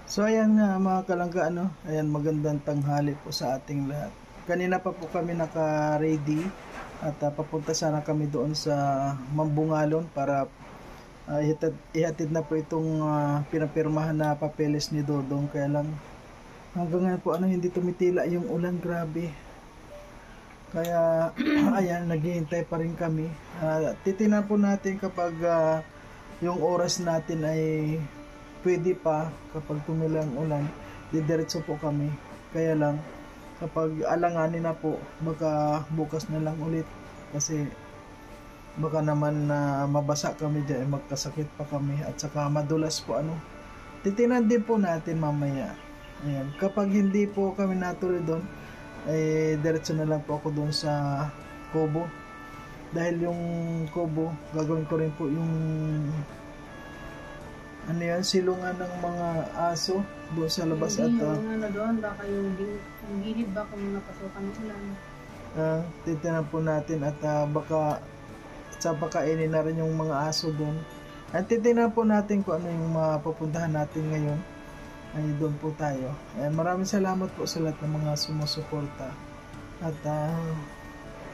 So ayan nga mga kalangga, ayan, magandang tanghali po sa ating lahat. Kanina pa po kami naka-ready at papunta sana kami doon sa Mambungalon para ihatid na po itong pinapirmahan na papeles ni Dodong. Kaya lang hanggang ngayon po hindi tumitila yung ulan, grabe. Kaya ayan, naghihintay pa rin kami. Titingnan po natin kapag yung oras natin ay pwede pa. Kapag tumilang ulan, didiretso po kami. Kaya lang kapag alanganin na po, baka bukas na lang ulit, kasi baka naman na mabasa kami dyan, magkasakit pa kami, at saka madulas po. Titinan din po natin mamaya. Ayan, kapag hindi po kami natuloy doon, diretso na lang po ako doon sa Kubo, dahil yung Kubo gagawin ko rin po yung silungan ng mga aso doon sa labas. At doon, baka yung gilid ba kung napasukan ng ulan. titinan po natin at baka sa pakainin na rin yung mga aso doon. At titinan po natin kung ano yung mapupuntahan natin ngayon. Ay doon po tayo. Ayan, maraming salamat po sa lahat ng mga sumusuporta. At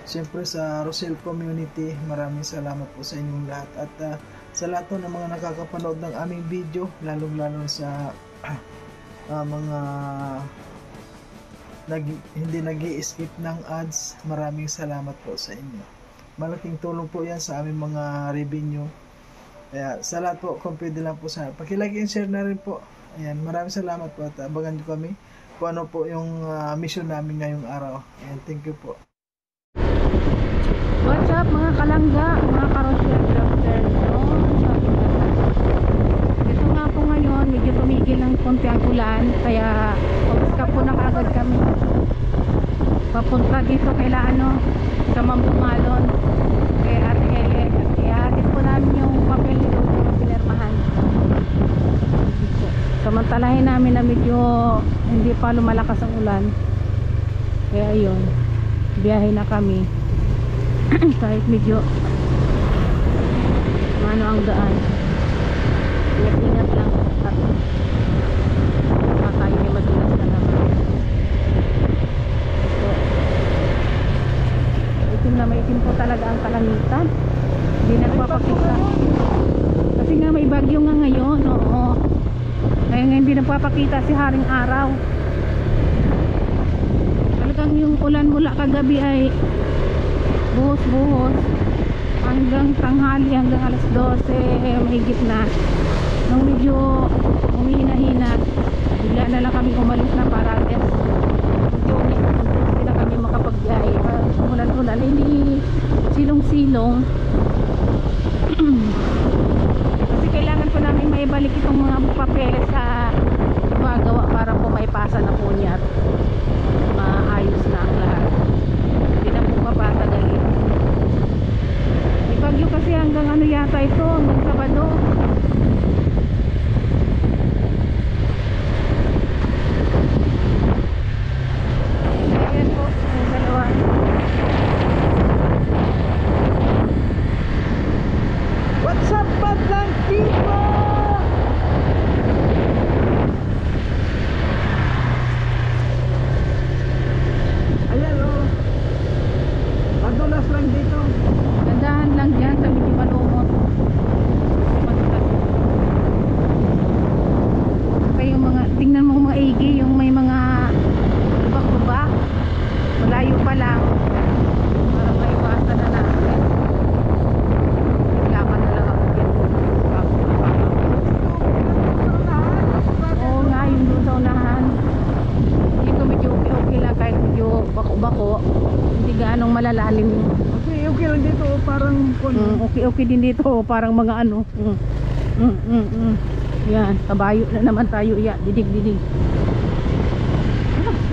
siyempre sa Rosel Community, maraming salamat po sa inyong lahat. At sa lahat po ng mga nakakapanood ng aming video, lalong-lalo sa mga hindi nag-i-skip ng ads, maraming salamat po sa inyo. Malaking tulong po yan sa aming mga revenue. Kaya sa lahat po, kung pwede lang po sana, pakilike and share na rin po. Ayan, maraming salamat po at abangan nyo kami kung ano po yung mission namin ngayong araw. Ayan, thank you po. What's up mga kalangga, mga Karosel Crafter. Ito nga po ngayon, medyo tumigil ng konti ang ulan, kaya pag-skap po na kaagad kami papunta dito kaila sa Mambungalon kay Ate Ele. Ihatid po namin yung papel dito na pinirmahan. Samantalahin namin na medyo hindi pa lumalakas ang ulan, kaya ayun, biyahe na kami. Kahit medyo ano ang daan, ingat lang at tayo may madulas na naman. So, itim na maitim po talaga ang kalangitan, hindi nagpapakita kasi nga may bagyo nga ngayon. Oo, kaya nga hindi nagpapakita si haring araw. Talagang yung ulan mula kagabi ay buhos-buhos hanggang tanghali, hanggang alas 12 mahigit na. Nung medyo humihina-hina, bigla na lang kami umalis na para test. Hindi na kami makapagbiyahe. Umulan-ulan, hindi silong-silong. Kasi kailangan po namin maibalik itong mga papeles sa gumagawa para po maipasa na po niya at maayos na ang lahat. Hindi na po mapatagalin. May bagyo kasi hanggang yata ito, hanggang Sabado. Ayan po, yung dalawa. What's up, Badlang people? Ayan madulas lang dito. Gandahan lang dyan sa medyo malumot. Okay, yung mga, tingnan mo mga igi, yung may mga lubak-lubak. Malayo pa lang. Para maiwasan na natin. Lakan na lang ako dyan. Oo nga, yung doon sa unahan. Dito medyo okay lang, kahit medyo bako-bako. Hindi gaanong malalalim. Okay lang dito, parang okay din dito, parang mga yan, kabayo na naman tayo. Yeah, didig.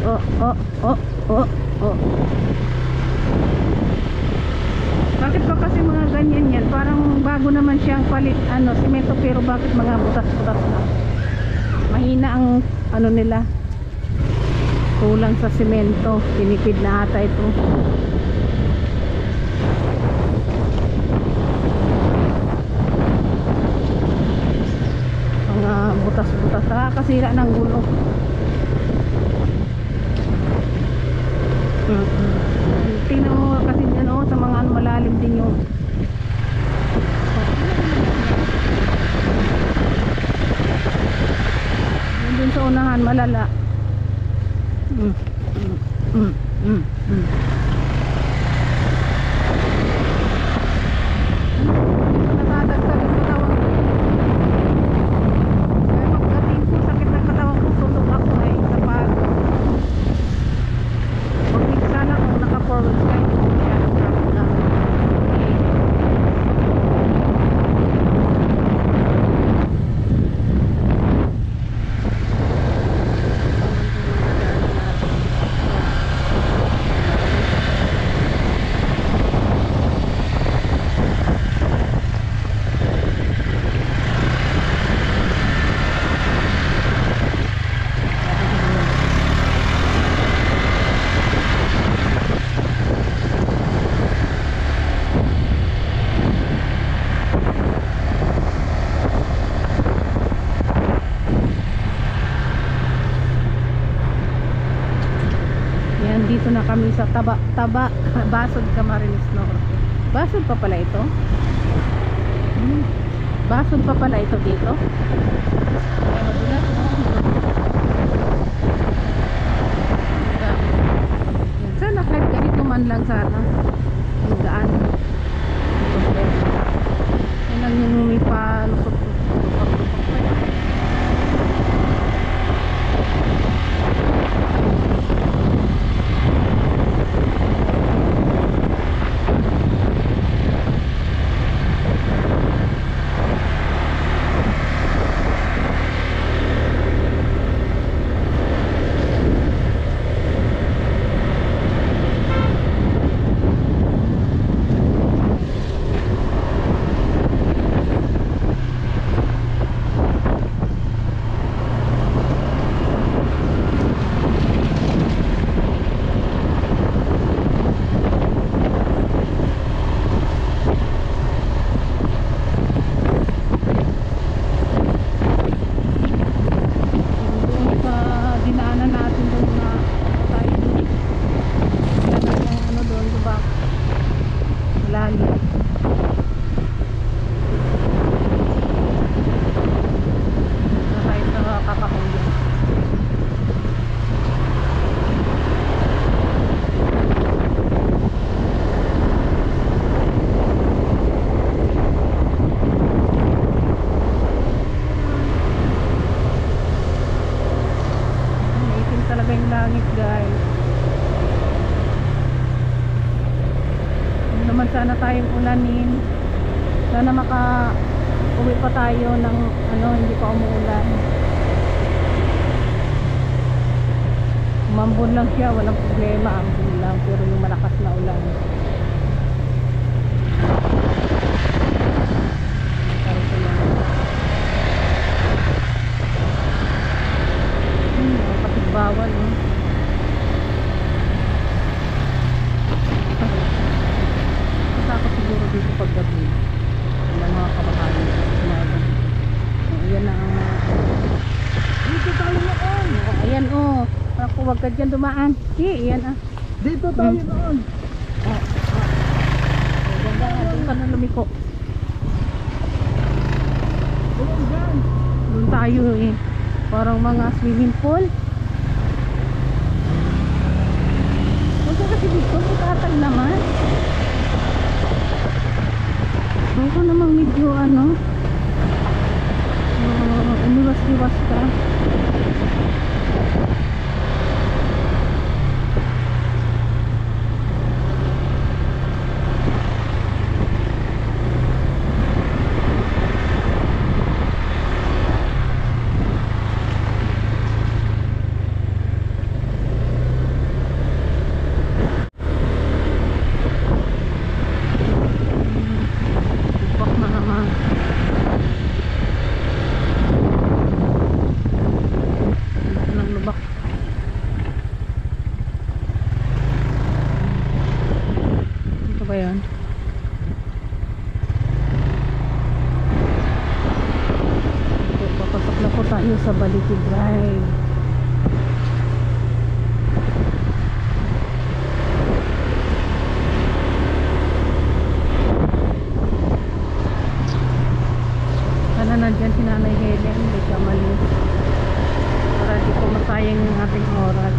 Oh. Bakit pa kasi mga ganyan yan? Parang bago naman siyang palit, simento, pero bakit mga butas-butas na? Mahina ang nila, kulang sa simento, tinipid na ata ito. Mga butas-butas, nakakasira ng gulo. Tingnan mo kasi dyan sa mga malalim din yung dun sa unahan malala. Nakadagdag yung katawan ko. Kaya pagdating ko sakit ng katawan ko, tulog ako ay kapag magpigsan ako naka forward side. Kaya traffic na. Dito na kami sa Basod Camarines Norte. Basod pa pala ito? Basod pa pala ito dito? Ay, madulas, no? Sana kahit ganito man lang sana. Yung daan. Yan lang yung umipa lusot-lusot. Talaga yung langit, guys. Hindi naman sana tayong ulanin. Sana uwi pa tayo ng hindi pa umuulan. Umambon lang siya, walang problema, ambon lang, pero yung malakas na ulan. Bawal matakot siguro dito paggabi ng mga kabahayan. Ayan na ang dito tayo noon. Ayan ako wag ka dyan dumaan. Ayan Dito tayo noon. Ganda nga doon ka na lumiko. Doon tayo parang mga swimming pool. Kasi dito matatag naman. Ako namang medyo umiwas-iwas ka. Bak na naman. sa Baliki Drive. Sana nandyan si Nanay Helen, may kamalis. Para di po masayang yung ating oras.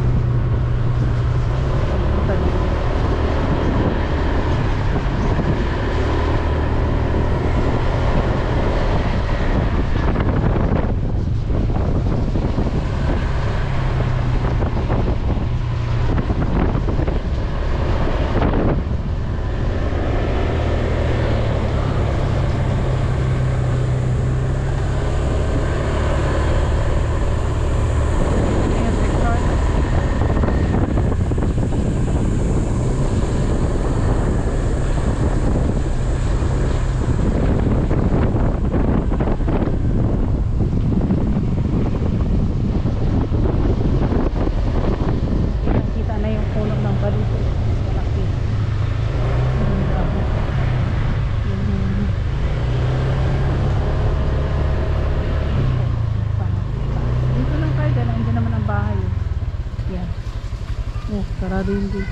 Sarado hindi.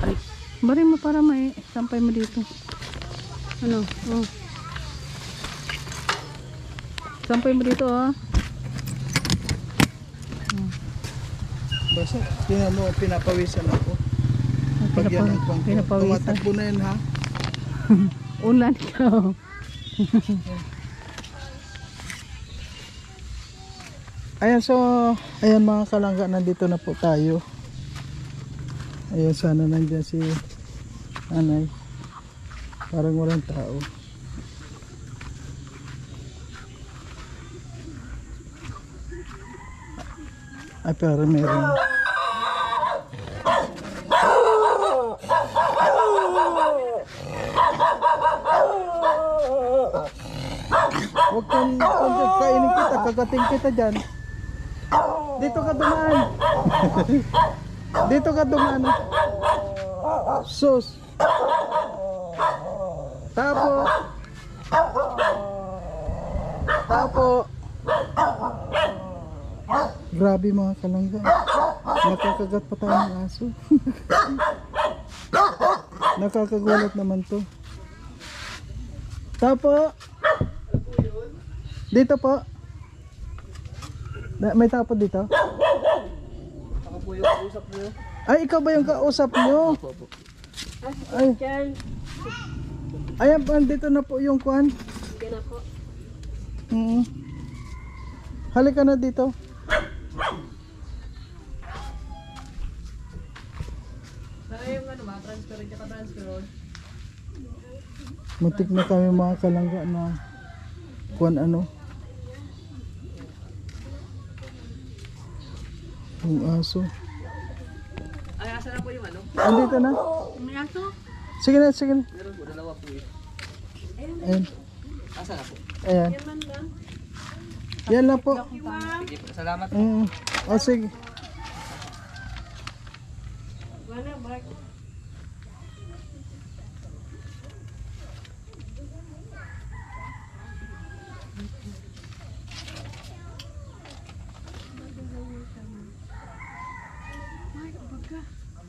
Ay, bari mo para may sampay mo dito. Ano? Oh. Sampay mo dito, oh. Basta, pinapawisan ako. Pag yan ang kwang ko. Pinapawisan. Tumatakbo na yan, ha? Ulan ka. Ayan, so, ayan mga kalangga, nandito na po tayo. Ayan, sana nandiyan si Nanay. Parang walang tao. Ay, pero meron. Huwag kang kainin kita, kagating kita dyan. Dito ka dumaan. Dito ka dumaan. Sus. Tapo. Tapo. Grabe mga kalangga. Nakakagat pa tayo ng aso. Nakakagulat naman to. Tapo. Dito po. May tapo dito? Ako po yung kausap niyo. Ay, ikaw ba yung kausap nyo? Ay. Ayan po, dito na po yung kwan. Hindi na po. Halika na dito. Saan yung ano, ma-transfer ka transfer? Muntik na kami mga kalangga na kwan ano. Yung aso. Ay, asa na po yung ano? Andito na. May aso? Sige na, sige na. Meron po, dalawa po eh. Ayan. Asa na po? Ayan. Yan lang po. Sige po, salamat. O sige.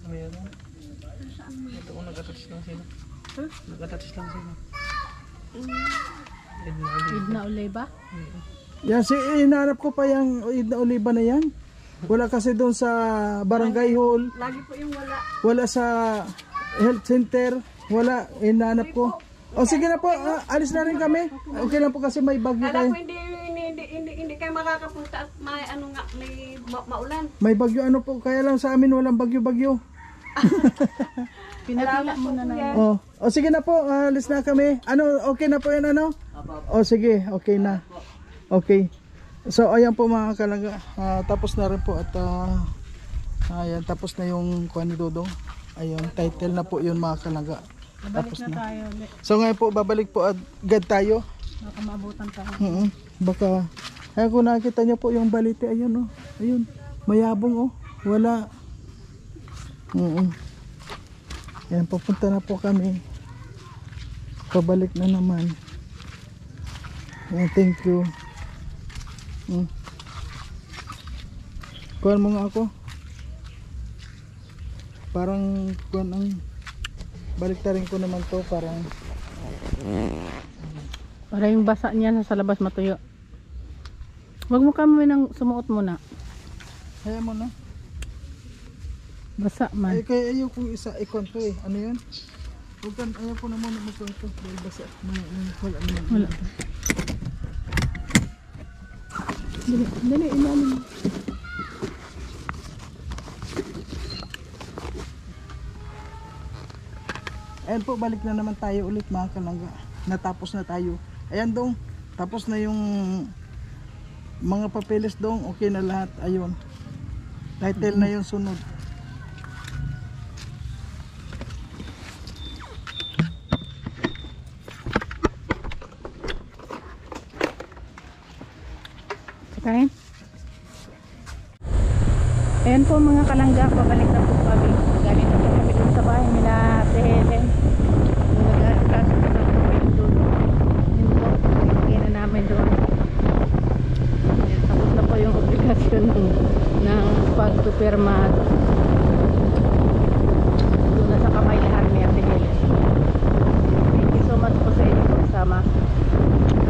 Meron. Ito ko nag-attach lang sila. Nag-attach lang sila. Idna ulay ba? Yan, inaanap ko pa yung Idna Oliva na yan. Wala kasi doon sa barangay hall. Lagi po yung wala. Wala sa health center. Wala, inaanap ko. O sige na po, alis na rin kami. Okay lang po kasi may bagyo kayo. Alam ko hindi kayo makakapunta at may ano nga, may maulan. May bagyo ano po, kaya lang sa amin walang bagyo-bagyo. Pinatila mo na na. O sige na po, alis na kami. Ano, okay na po yan ano? O sige, okay na. Okay. So ayan po mga kalangga, tapos na rin po at ayan, tapos na yung kuha ni Dodong. Ayun, title na po yun mga kalangga. Tapos na. Tayo. So ngayon po, babalik po agad tayo. Baka maabutan ka. Baka, ayan kung nakita niyo po yung balite, ayun oh. Ayun, mayabong oh. Wala. Ayan, papunta na po kami. Pabalik na naman. Thank you. Kuhan mo nga ako. Parang kuhan ang baliktarin ko naman to, parang Para yung basa niya sa labas matuyo. Wag mo kami nang sumuot muna. kaya mo na. Basa man. Ay, kaya ayaw kong isa ikon to eh. Ano yun? Huwag kan, ayaw ko na muna magkon to. Dahil basa. Wala naman. Wala. Dali, ilalim. Ayan po, balik na naman tayo ulit mga kalangga. Natapos na tayo. Ayan dong, tapos na yung mga papeles dong, okay na lahat. Ayun. Title na yung sunod. Kain. Ayan po mga kalangga, pabalik na po kami. Galing na po kami dun sa bahay nila Ate Helen. Nag-aasikaso na lang po kayo dun. Yun po, ibigay na namin doon. Ayan, tapos na po yung obligasyon ng pagpipirma. Doon na sa kamay lahat ni Ate Helen. Thank you so much po sa inyo pagsama.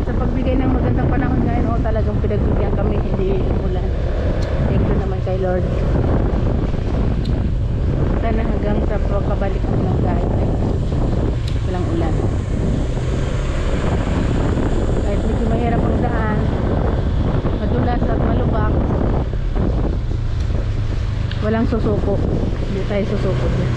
Sa pagbigay ng magandang panahon ngayon, talagang pinagbigyan kami, hindi umulan. Thank you naman kay Lord. Sana hanggang sa pagkabalik ko ng kahit ay walang ulan. Kahit medyo mahirap ang daan, madulas at malubak, walang susuko. Hindi tayo susuko dyan.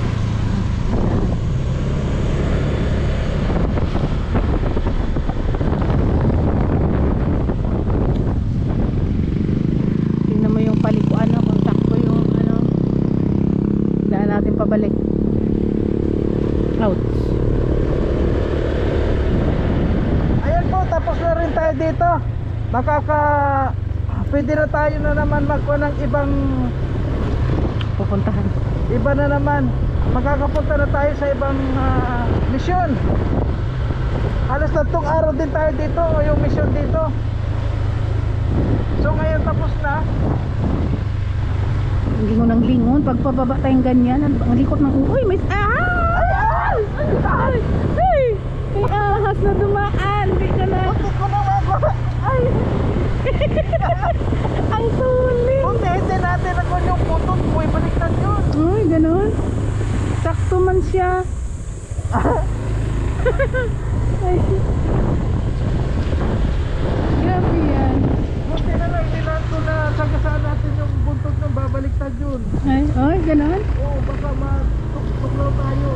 Pabalik out. Ayan po, tapos na rin tayo dito. Pwede na tayo na naman magkuha ng ibang Pupuntahan. iba na naman. Makakapunta na tayo sa ibang misyon. Halos tatlong araw din tayo dito, o yung misyon dito. So ngayon tapos na. Ang lingon ng lingon. Pag pababa tayong ganyan, ang likot ng uy, may ahas! Ay! Ay! May ahas na dumaan. Hindi ka na. Ko na ako. Ay! Ang tulis. Kung hindi natin ako yung putot, buhay baliktad yun. Uy, ganun. Sakto man siya. Ay. Grabe yan. Buti na lang, hindi natin na sagasaan natin yung buntot ng babaliktad yun. Ay, ganun. Oo, baka matuklaw tayo.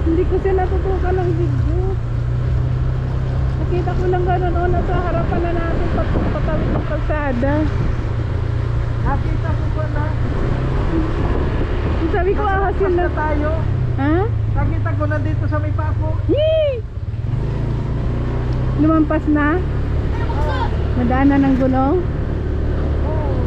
Hindi ko siya natutukan ng video. Nakita ko lang ganun, nasa harapan na natin patawid ng kalsada. Nakita ko ba na? Sabi ko ahas yun na. tayo. Ha? Nakita ko na dito sa may pako. Yee! Lumampas na? Nadaanan ng gulong? Oo.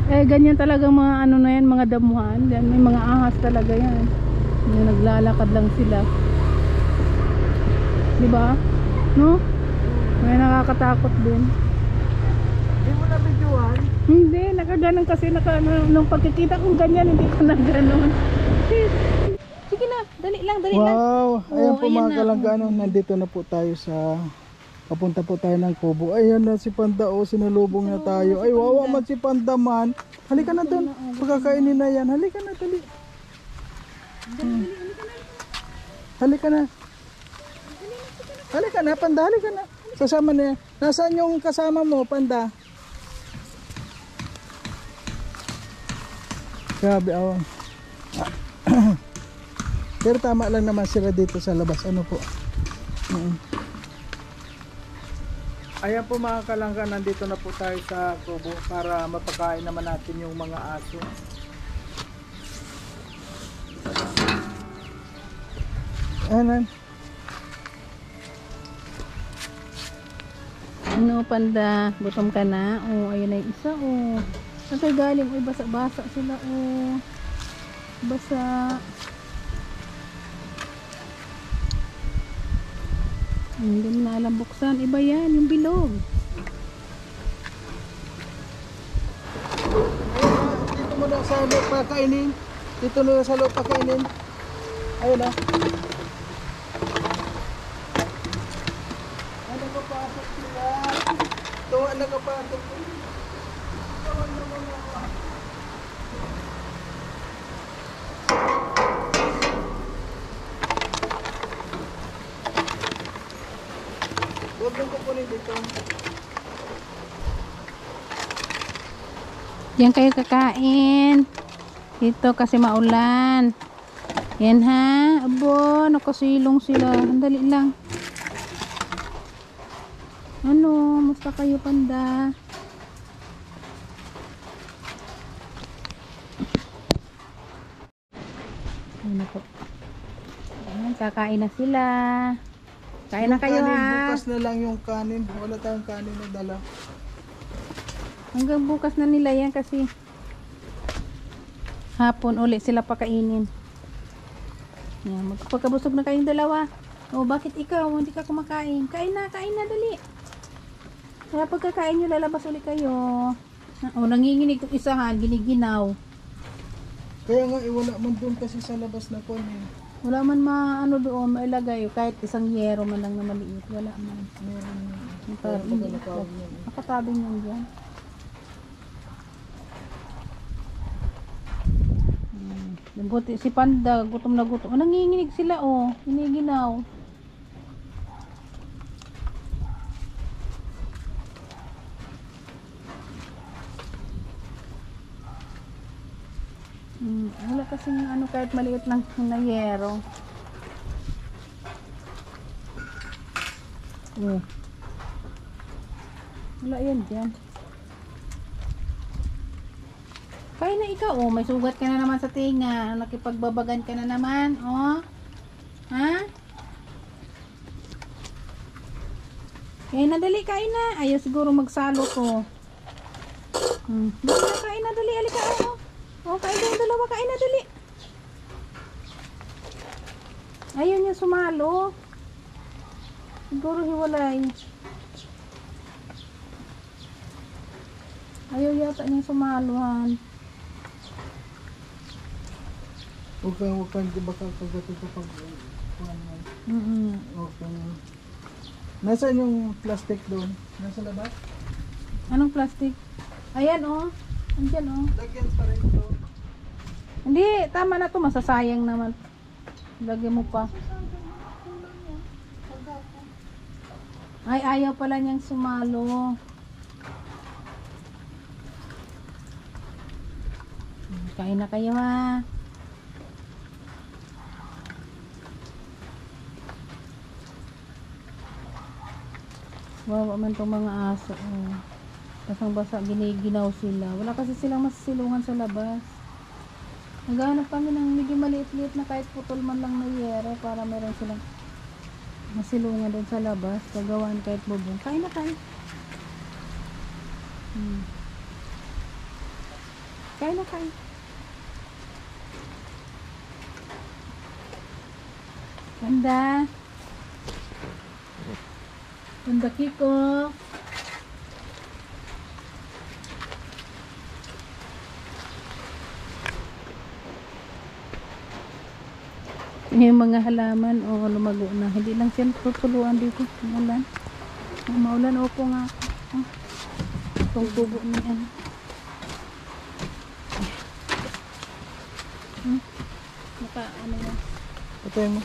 Eh, ganyan talagang mga ano na yan, mga damuhan. Yan, may mga ahas talaga yan. Yung naglalakad lang sila. Diba? No? May nakakatakot din. Hindi mo na videoan. Hindi, nakaganon kasi nung pagkikita kong ganyan, hindi ko na ganon. Sige na, dali lang. Wow, ayan Oo, po ayan mga na. kalangga, nandito na po tayo sa papunta po tayo ng Kubo. Ayan na si Panda, sinalubong na tayo. Ay, wawa man si Panda man. Halika na doon, pagkakainin na yan. Halika na, dali. Halika na. Halika na, Panda, halika na. Sasama na yan. Nasaan yung kasama mo, Panda? Grabe, awan. Pero tama lang naman sila dito sa labas. Ano po? Ayan po mga kalangga, nandito na po tayo sa Kubo para mapakain naman natin yung mga aso. Ayan. Ano, Panda? Gutom ka na? Oh, ayun na yung isa. Oh. Saan kayo galing? Uy, basa-basa sila. Oh. Basa. Hindi mo na alam buksan. Iba yan, yung bilog. Dito mo na sa loob pa kainin. Dito na sa loob pa kainin. Ayun na. Ano ka pasok sila? Tuwa na ka pasok. Huwag mong kukunin dito. Yan kayo kakain. Dito kasi maulan. Yan ha. Abo, nakasilong sila. Andali lang. Ano, musta kayo panda? Ano po? Ayan, kakain na sila. Kain na Yung kayo kanin, ha. bukas na lang yung kanin. Wala tayong kanin na dala. Hanggang bukas na nila yan kasi hapon ulit sila pakainin. Yan, magpagkabusog na kayong dalawa. O bakit ikaw hindi ka kumakain? Kain na dali. Kaya pagkakain nyo lalabas ulit kayo. O nanginginig itong isahan, giniginaw. Kaya nga wala man doon kasi sa labas na kunin. Wala man maano doon, mailagay kahit isang yero man lang na maliit. Wala man. Nakatabing yan dyan. Buti si Panda, gutom na gutom. Nanginginig sila oh, hiniginaw. Wala kasing ano kahit maliit lang na yero. Wala yan dyan. Kaya na ikaw, oh, may sugat ka na naman sa tinga. Nakipagbabagan ka na naman, oh. Ha? Kaya na, dali, kain na. Ayaw siguro magsalo ko. Dali na, kain na, dali, alika, oh. Oh, kain na yung dalawa, kain na, dali. Ayaw niya sumalo. Siguro hiwalay. Ayaw yata niya sumaluhan. Huwag kang baka kagato kapag Nasaan yung plastic doon? Nasa labas? Anong plastic? Ayan oh. Andyan oh. Lagyan pa rin ito. Hindi, tama na to. Masasayang naman. Lagyan mo pa. Ay, ayaw pala niyang sumalo. Kain na kayo ha. Wawa man itong mga aso. Oh. Basang-basa, giniginaw sila. Wala kasi silang masisilungan sa labas. Naghahanap kami ng medyo maliit-liit na kahit putol man lang na yero para meron silang masilungan doon sa labas. Gagawaan kahit bubong. Kain na kain. Kain na kain. Ganda. Ganda Kiko. Yung mga halaman o lumago na. Hindi lang siya tutuluan dito. Maulan. Maulan opo nga. Itong tubo niyan. Naka ano yan. Patay mo.